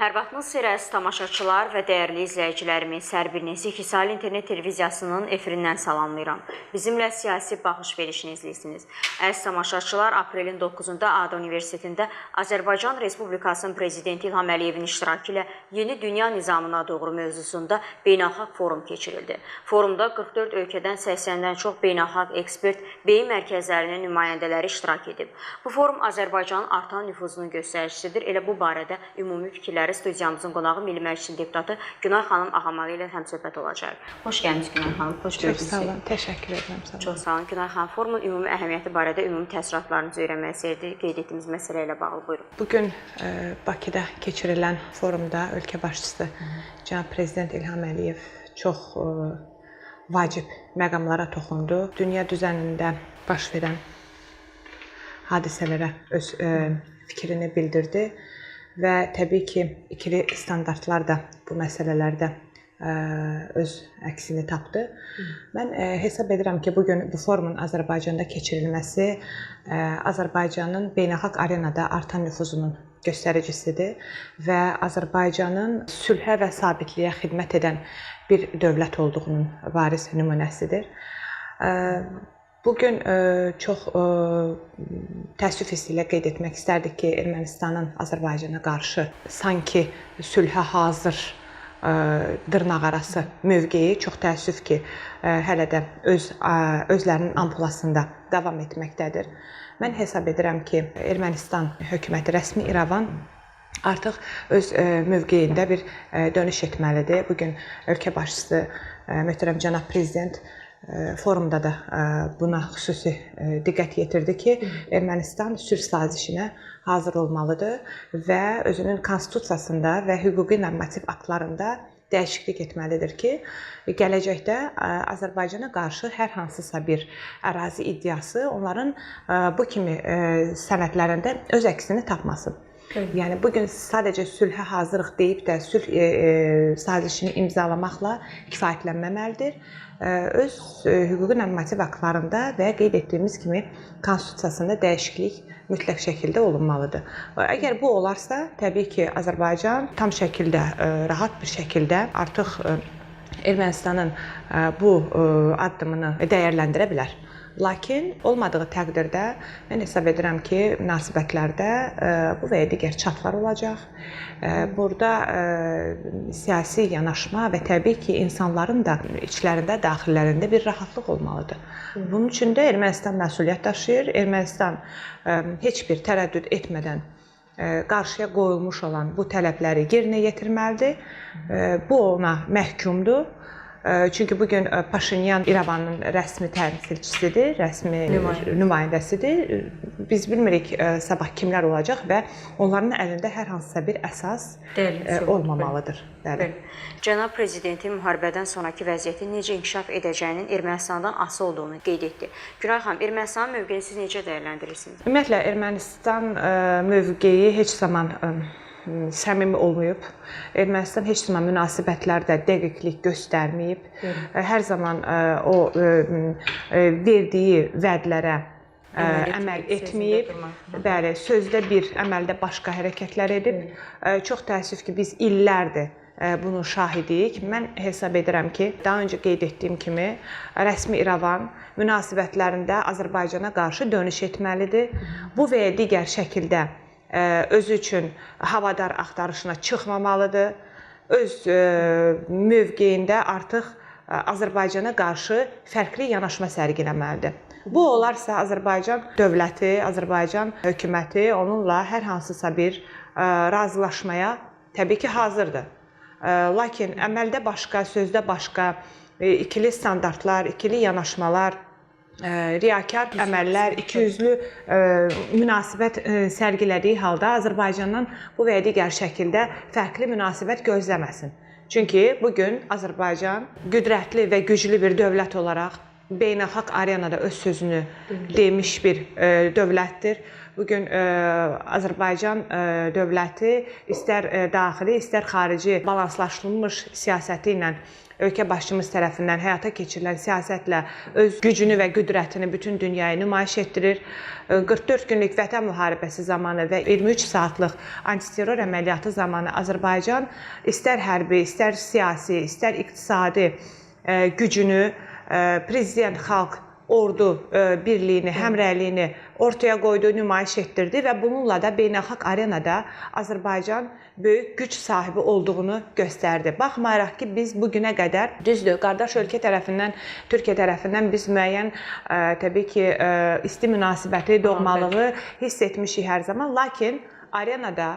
Hər vaxtınız xeyir əziz tamaşaçılar və dəyərli izləyicilərimiz, hər birinizi Xisali İnternet Televiziyasının efirindən salamlayıram. Bizimlə siyasi baxış verişini izləyirsiniz. Əziz tamaşaçılar, aprelin 9-da ADA Universitetində Azərbaycan Respublikasının Prezidenti İlham Əliyevin iştirakı ilə Yeni Dünya Nizamına doğru mövzusunda beynəlxalq forum keçirildi. Forumda 44 ölkədən 80-dən çox beynəlxalq ekspert, beyin mərkəzlərinin nümayəndələri iştirak edib. Bu forum Azərbaycanın artan nüfuzunun göstəricisidir. Elə bu barədə ümumi fikirlər studiyamızın qonağı Milli Məclisin deputatı Günay xanım Ağamalı ilə həmsöhbət olacaq. Xoş gəlmişsiniz Günay xanım. Xoş gördük sizi. Çox sağ olun, təşəkkür edirəm. Çox sağ olun. Günay xanım, forumun ümumi əhəmiyyəti barədə ümumi təəssüratlarınızı öyrənmək istəyirdik. Qeyd etdiyimiz məsələ ilə bağlı buyurun. Bugün Bakıda keçirilən forumda ölkə başçısı cənab Prezident İlham Əliyev çox vacib məqamlara toxundu. Dünya düzənində baş verən hadisələrə öz fikrini bildirdi. Və təbii ki, ikili standartlar da bu məsələlərdə öz əksini tapdı. Mən hesab edirəm ki, bugün bu forumun Azərbaycanda keçirilməsi Azərbaycanın beynəlxalq arenada artan nüfuzunun göstəricisidir və Azərbaycanın sülhə və sabitliyə xidmət edən bir dövlət olduğunun bariz nümunəsidir. Bugün çox təəssüf hissi ilə qeyd etmək istərdik ki, Ermənistanın Azərbaycana qarşı sanki sülhə hazır dırnaqarası mövqeyi çox təəssüf ki, hələ də özlərinin ampulasında davam etməkdədir. Mən hesab edirəm ki, Ermənistan hökuməti, rəsmi İrəvan artıq öz mövqeyində bir dönüş etməlidir. Bugün ölkə başçısı möhtərəm cənab Prezident forumda da buna xüsusi diqqət yetirdi ki, Ermənistan sülh sazişinə hazır olmalıdır və özünün konstitusiyasında və hüquqi normativ aktlarında dəyişiklik etməlidir ki, gələcəkdə Azərbaycana qarşı hər hansısa bir ərazi iddiası onların bu kimi sənədlərində öz əksini tapmasın. Yəni, bugün sadəcə sülhə hazırıq deyib də sülh sazişini imzalamaqla kifayətlənməməlidir. Öz hüquqi normativ aktlarında və qeyd etdiyimiz kimi konstitusiyasında dəyişiklik mütləq şəkildə olunmalıdır. Əgər bu olarsa, təbii ki, Azərbaycan tam şəkildə, rahat bir şəkildə artıq Ermənistanın bu addımını dəyərləndirə bilər. Lakin olmadığı təqdirdə mən hesab edirəm ki, münasibətlərdə bu və ya digər çatlar olacaq. Burada siyasi yanaşma və təbii ki, insanların da içlərində, daxillərində bir rahatlıq olmalıdır. Bunun üçün də Ermənistan məsuliyyət daşıyır. Ermənistan heç bir tərəddüd etmədən qarşıya qoyulmuş olan bu tələbləri yerinə yetirməlidir. Bu ona məhkumdur. Çünki bugün Paşinyan İrəvanın rəsmi təmsilçisidir, rəsmi nümayəndəsidir. Biz bilmirik sabah kimlər olacaq və onların əlində hər hansısa bir əsas olmamalıdır. Cənab Prezidentin müharibədən sonraki vəziyyəti necə inkişaf edəcəyinin Ermənistandan asılı olduğunu qeyd etdi. Günay xanım, Ermənistanın mövqeyini siz necə dəyərləndirirsiniz? Ümumiyyətlə, Ermənistan mövqeyi heç zaman səmimi olmayıb. Ermənistan heç zaman münasibətlərdə dəqiqlik göstərməyib. Hər zaman o verdiyi vədlərə əməl etməyib. Bəli, sözdə bir, əməldə başqa hərəkətlər edib. Çox təəssüf ki, biz illərdir bunun şahidiyik. Mən hesab edirəm ki, daha öncə qeyd etdiyim kimi, rəsmi İrəvan münasibətlərində Azərbaycana qarşı dönüş etməlidir. Bu və ya digər şəkildə özü üçün havadar axtarışına çıxmamalıdır. Öz mövqeyində artıq Azərbaycana qarşı fərqli yanaşma sərgiləməlidir. Bu olarsa Azərbaycan dövləti, Azərbaycan hökuməti onunla hər hansısa bir razılaşmaya təbii ki, hazırdır. Lakin əməldə başqa, sözdə başqa, ikili standartlar, ikili yanaşmalar, riyakar əməllər, ikiyüzlü münasibət sərgilədiyi halda Azərbaycandan bu və ya digər şəkildə fərqli münasibət gözləməsin. Çünki bugün Azərbaycan qüdrətli və güclü bir dövlət olaraq beynəlxalq arenada öz sözünü demiş bir dövlətdir. Bugün Azərbaycan dövləti istər daxili, istər xarici balanslaşdırılmış siyasəti ilə ölkə başçımız tərəfindən həyata keçirilən siyasətlə öz gücünü və qüdrətini bütün dünyaya nümayiş etdirir. 44 günlük Vətən müharibəsi zamanı və 23 saatlıq antiterror əməliyyatı zamanı Azərbaycan istər hərbi, istər siyasi, istər iqtisadi gücünü, prezident, xalq, ordu birliyini, həmrəyliyini ortaya qoydu, nümayiş etdirdi və bununla da beynəlxalq arenada Azərbaycan böyük güc sahibi olduğunu göstərdi. Baxmayaraq ki, biz bu günə qədər, düzdür, qardaş ölkə tərəfindən, Türkiyə tərəfindən biz müəyyən, təbii ki, isti münasibəti, doğmalığı hiss etmişik hər zaman, lakin arenada,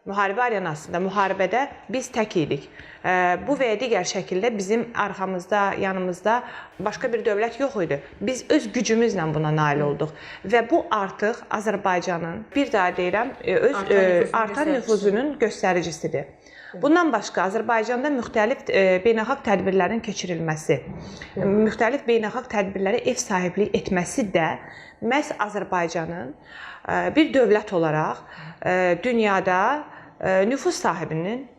müharibə arenasında, müharibədə biz tək idik. Bu və ya digər şəkildə bizim arxamızda, yanımızda başqa bir dövlət yox idi. Biz öz gücümüzlə buna nail olduq. Və bu artıq Azərbaycanın, bir daha deyirəm, öz artan nüfuzunun göstəricisidir. Bundan başqa Azərbaycanda müxtəlif beynəlxalq tədbirlərin keçirilməsi, müxtəlif beynəlxalq tədbirlərə ev sahibliyi etməsi də məhz Azərbaycanın bir dövlət olaraq dünyada nüfuz sahibinin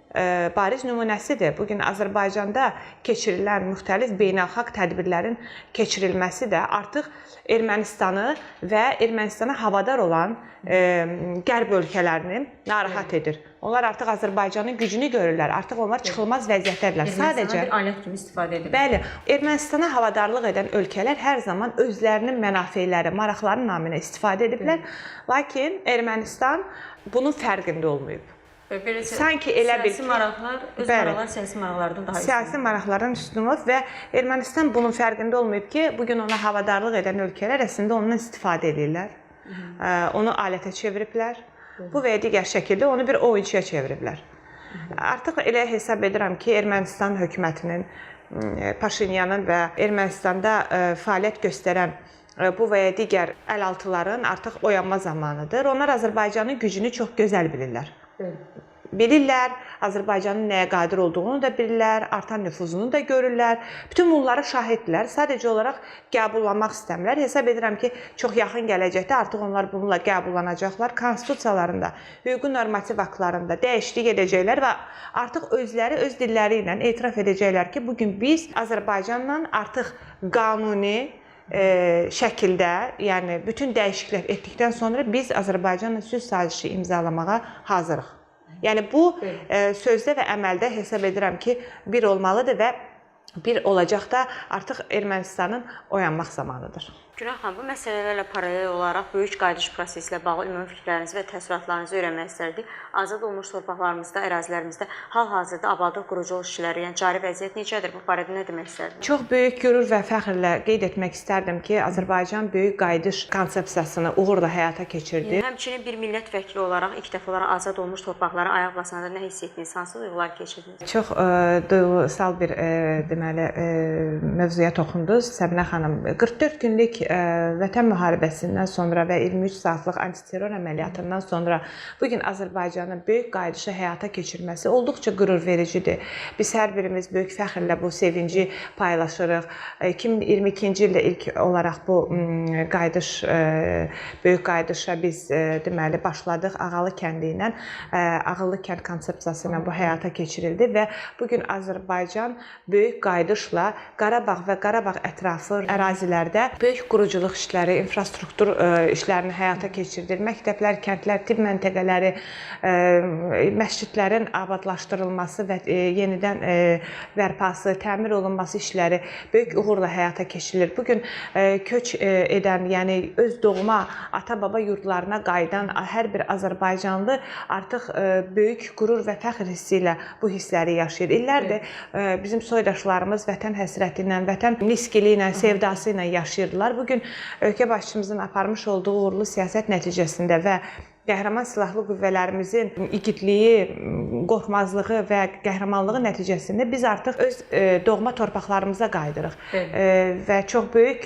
bariz nümunəsidir. Bugün Azərbaycanda keçirilən müxtəlif beynəlxalq tədbirlərin keçirilməsi də artıq Ermənistanı və Ermənistana havadar olan qərb ölkələrini narahat edir. Onlar artıq Azərbaycanın gücünü görürlər. Artıq onlar çıxılmaz vəziyyətdədirlər. Sadəcə bir alət kimi istifadə edir. Bəli, Ermənistana havadarlıq edən ölkələr hər zaman özlərinin mənafeləri, maraqları naminə istifadə ediblər. Lakin Ermənistan bunun fərqində olmayıb. Sanki elə bil ki, siyasi maraqlar, öz maraqlar siyasi maraqlardan daha üstün. Siyasi maraqların üstün olub və Ermənistan bunun fərqində olmayıb ki, bugün ona havadarlıq edən ölkələr əslində ondan istifadə edirlər. Onu alətə çeviriblər. Bu və ya digər şəkildə onu bir oyunçuya çeviriblər. Artıq elə hesab edirəm ki, Ermənistan hökumətinin, Paşinyanın və Ermənistanda fəaliyyət göstərən bu və ya digər əlaltıların artıq oyanma zamanıdır. Onlar Azərbaycanın gücünü çox gözəl bilirlər. Bilirlər, Azərbaycanın nəyə qadir olduğunu da bilirlər, artan nüfuzunu da görürlər. Bütün bunlara şahiddirlər. Sadəcə olaraq qəbullanmaq istəmirlər. Hesab edirəm ki, çox yaxın gələcəkdə artıq onlar bununla qəbullanacaqlar. Konstitusiyalarında, hüquqi normativ aktlarında dəyişiklik edəcəklər və artıq özləri öz dilləri ilə etiraf edəcəklər ki, bugün biz Azərbaycanla artıq qanuni şəkildə, yəni bütün dəyişikliklər etdikdən sonra biz Azərbaycanla sülh sazişi imzalamağa hazırıq. Yəni bu sözdə və əməldə hesab edirəm ki, bir olmalıdır və bir olacaq da artıq Ermənistanın oyanmaq zamanıdır. Günel xanım, bu məsələlərlə paralel olaraq böyük qayıdış prosesi ilə bağlı ümumi fikirlərinizi və təsərrüfatlarınızı öyrənmək istərdik. Azad olmuş torpaqlarımızda, ərazilərimizdə hal-hazırda abadlıq, quruculuq işləri, yəni cari vəziyyət necədir? Bu barədə nə demək istərdiniz? Çox böyük qürur və fəxrlə qeyd etmək istərdim ki, Azərbaycan böyük qayıdış konsepsiyasını uğurla həyata keçirdi. Həmçinin bir millət vəkili olaraq ilk dəfə olaraq azad olmuş torpaqlara ayaq basanda nə hiss etdiniz? Hansı duyğular keçirdiniz? Çox duyğusal bir deməli mövzuya toxundunuz Səbinə xanım. 44 günlük Vətən müharibəsindən sonra və 23 saatlıq antiterror əməliyyatından sonra bugün Azərbaycanın böyük qayıdışı həyata keçirməsi olduqca qürur vericidir. Biz hər birimiz böyük fəxrlə bu sevinci paylaşırıq. 2022-ci ildə ilk olaraq bu qayıdış, böyük qayıdışa biz deməli başladıq. Ağalı kəndi ilə, ağıllı kənd konsepsiyası ilə bu həyata keçirildi və bugün Azərbaycan böyük qayıdışla Qarabağ və Qarabağ ətrafı ərazilərdə böyük quruculuq işləri, infrastruktur işlərini həyata keçirdir. Məktəblər, kəndlər, tibb məntəqələri, məscidlərin abadlaşdırılması və yenidən bərpası, təmir olunması işləri böyük uğurla həyata keçirilir. Bugün köç edən, yəni öz doğma ata-baba yurdlarına qayıdan hər bir Azərbaycanlı artıq böyük qürur və fəxr hissi ilə bu hissləri yaşayır. İllərdir bizim soydaşlarımız vətən həsrəti ilə, vətən niskili ilə, sevdası ilə yaşayırdılar. Bugün ölkə başçımızın aparmış olduğu uğurlu siyasət nəticəsində və qəhrəman silahlı qüvvələrimizin igidliyi, qorxmazlığı və qəhrəmanlığı nəticəsində biz artıq öz doğma torpaqlarımıza qayıdırıq. Və çox böyük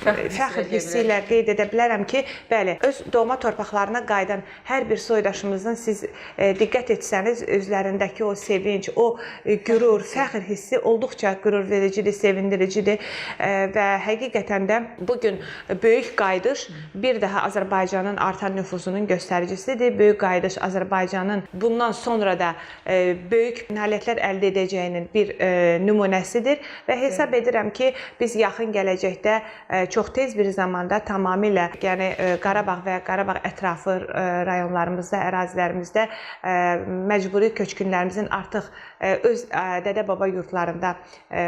fəxr hissi ilə qeyd edə bilərəm ki, bəli, öz doğma torpaqlarına qayıdan hər bir soydaşımızın siz diqqət etsəniz, özlərindəki o sevinç, o qürur, fəxr hissi olduqca qürur vericidir, sevindiricidir və həqiqətən də bugün böyük qayıdış bir daha Azərbaycanın artan nüfusunun göstəricisidir. Böyük qayıdış Azərbaycanın bundan sonra da böyük nailiyyətlər əldə edəcəyinin bir nümunəsidir və hesab edirəm ki, biz yaxın gələcəkdə çox tez bir zamanda tamamilə, yəni Qarabağ və Qarabağ ətrafı rayonlarımızda, ərazilərimizdə məcburi köçkünlərimizin artıq öz dədə-baba yurdlarında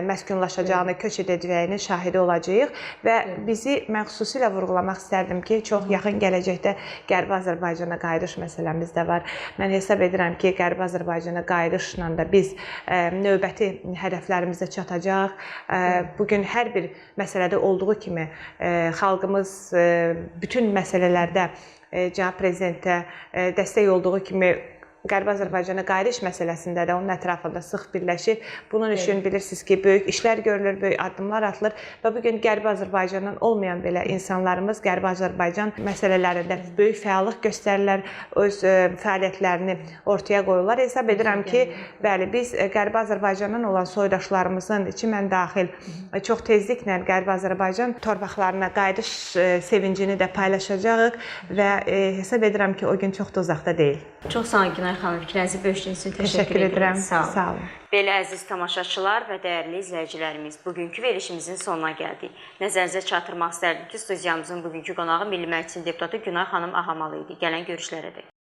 məskunlaşacağını, köç edəcəyini şahidi olacağıq və bizi mən xüsusilə vurğulamaq istərdim ki, çox yaxın gələcəkdə Qərbi Azərbaycana qayıdış məsələmiz də var. Mən hesab edirəm ki, Qərbi Azərbaycana qayıdışla da biz növbəti hədəflərimizə çatacaq. Bugün hər bir məsələdə olduğu kimi xalqımız bütün məsələlərdə cənab prezidentə dəstək olduğu kimi Qərbi Azərbaycana qayıdış məsələsində də onun ətrafında sıx birləşir. Bunun üçün bilirsiniz ki, böyük işlər görülür, böyük addımlar atılır və bugün Qərbi Azərbaycandan olmayan belə insanlarımız Qərbi Azərbaycan məsələlərində böyük fəallıq göstərirlər, öz fəaliyyətlərini ortaya qoyurlar. Hesab edirəm ki, bəli, biz Qərbi Azərbaycandan olan soydaşlarımızın, içi mən daxil, çox tezliklə Qərbi Azərbaycan torpaqlarına qayıdış sevincini də paylaşacağıq və hesab edirəm ki, o gün çox da uzaqda deyil. Çox sağ olun Günay xanım, fikrinizi bölüşdüyünüz üçün təşəkkür edirəm. Sağ olun. Belə əziz tamaşaçılar və dəyərli izləyicilərimiz, bugünkü verilişimizin sonuna gəldik. Nəzərinizə çatdırmaq istərdim ki, studiyamızın bugünkü qonağı Milli Məclisin deputatı Günay xanım Ağamalı idi. Gələn görüşlərə dək.